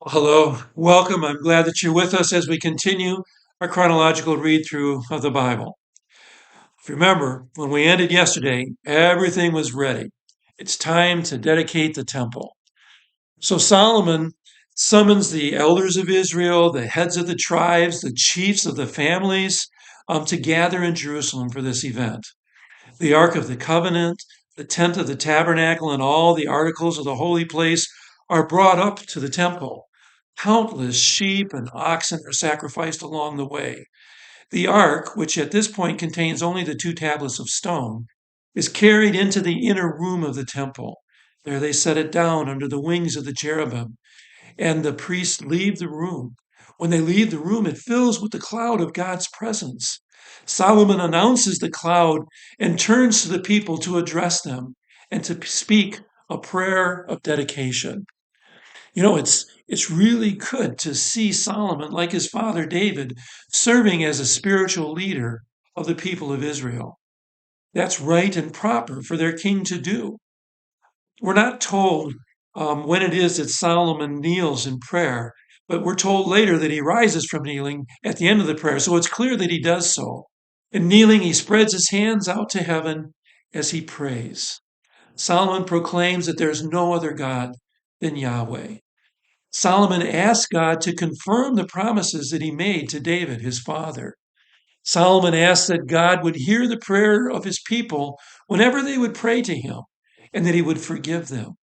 Hello, welcome. I'm glad that you're with us as we continue our chronological read through of the Bible. If you remember, when we ended yesterday, everything was ready. It's time to dedicate the temple. So Solomon summons the elders of Israel, the heads of the tribes, the chiefs of the families, to gather in Jerusalem for this event. The Ark of the Covenant, the tent of the tabernacle, and all the articles of the holy place are brought up to the temple. Countless sheep and oxen are sacrificed along the way. The ark, which at this point contains only the two tablets of stone, is carried into the inner room of the temple. There they set it down under the wings of the cherubim, and the priests leave the room. When they leave the room, it fills with the cloud of God's presence. Solomon announces the cloud and turns to the people to address them and to speak a prayer of dedication. It's really good to see Solomon, like his father David, serving as a spiritual leader of the people of Israel. That's right and proper for their king to do. We're not told when it is that Solomon kneels in prayer, but we're told later that he rises from kneeling at the end of the prayer. So it's clear that he does so. In kneeling, he spreads his hands out to heaven as he prays. Solomon proclaims that there's no other God than Yahweh. Solomon asked God to confirm the promises that he made to David, his father. Solomon asked that God would hear the prayer of his people whenever they would pray to him and that he would forgive them.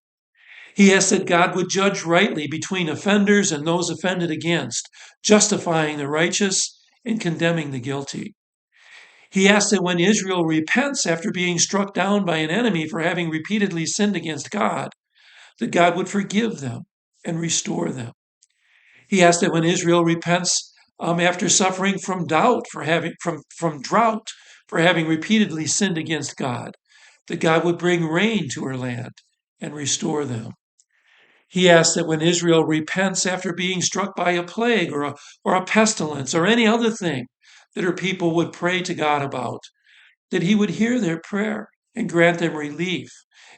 He asked that God would judge rightly between offenders and those offended against, justifying the righteous and condemning the guilty. He asked that when Israel repents after being struck down by an enemy for having repeatedly sinned against God, that God would forgive them and restore them. He asked that when Israel repents after suffering from doubt for having from drought for having repeatedly sinned against God, that God would bring rain to her land and restore them. He asked that when Israel repents after being struck by a plague or a pestilence or any other thing that her people would pray to God about, that he would hear their prayer and grant them relief,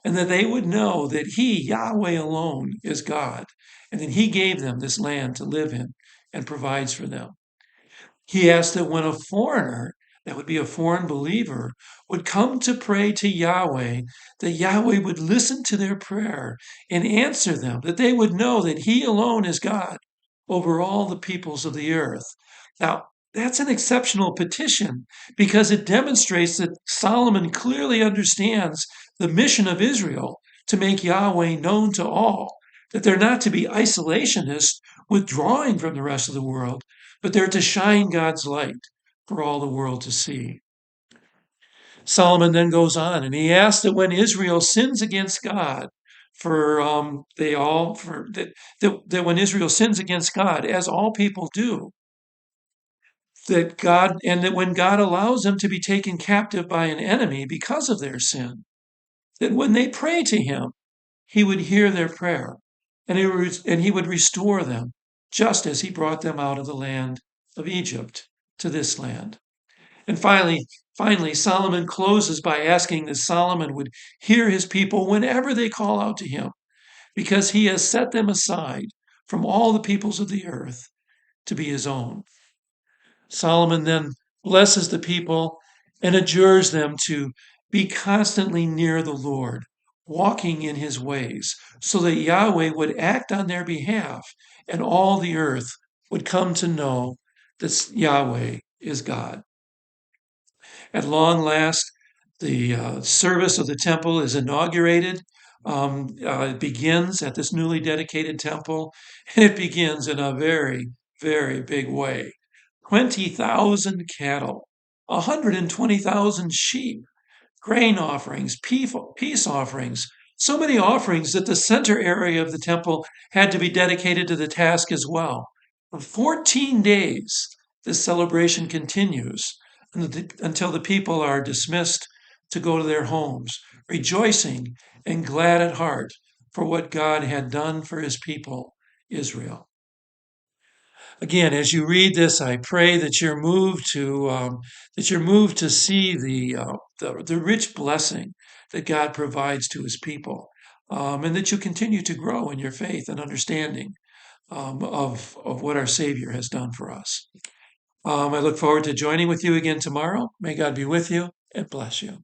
and that they would know that he, Yahweh alone, is God, and that he gave them this land to live in and provides for them. He asked that when a foreigner, that would be a foreign believer, would come to pray to Yahweh, that Yahweh would listen to their prayer and answer them, that they would know that he alone is God over all the peoples of the earth. Now, that's an exceptional petition because it demonstrates that Solomon clearly understands the mission of Israel to make Yahweh known to all, that they're not to be isolationists withdrawing from the rest of the world, but they're to shine God's light for all the world to see. Solomon then goes on and he asks that when Israel sins against God, that when Israel sins against God, as all people do, that when God allows them to be taken captive by an enemy because of their sin, that when they pray to him, he would hear their prayer and he would restore them just as he brought them out of the land of Egypt to this land. And finally, Solomon closes by asking that Solomon would hear his people whenever they call out to him, because he has set them aside from all the peoples of the earth to be his own. Solomon then blesses the people and adjures them to be constantly near the Lord, walking in his ways, so that Yahweh would act on their behalf and all the earth would come to know that Yahweh is God. At long last, the service of the temple is inaugurated. It begins at this newly dedicated temple, and it begins in a very, very big way. 20,000 cattle, 120,000 sheep, grain offerings, peace offerings, so many offerings that the center area of the temple had to be dedicated to the task as well. For 14 days, this celebration continues until the people are dismissed to go to their homes, rejoicing and glad at heart for what God had done for his people, Israel. Again, as you read this, I pray that you're moved to see the rich blessing that God provides to his people. and that you'll continue to grow in your faith and understanding of what our Savior has done for us. I look forward to joining with you again tomorrow. May God be with you and bless you.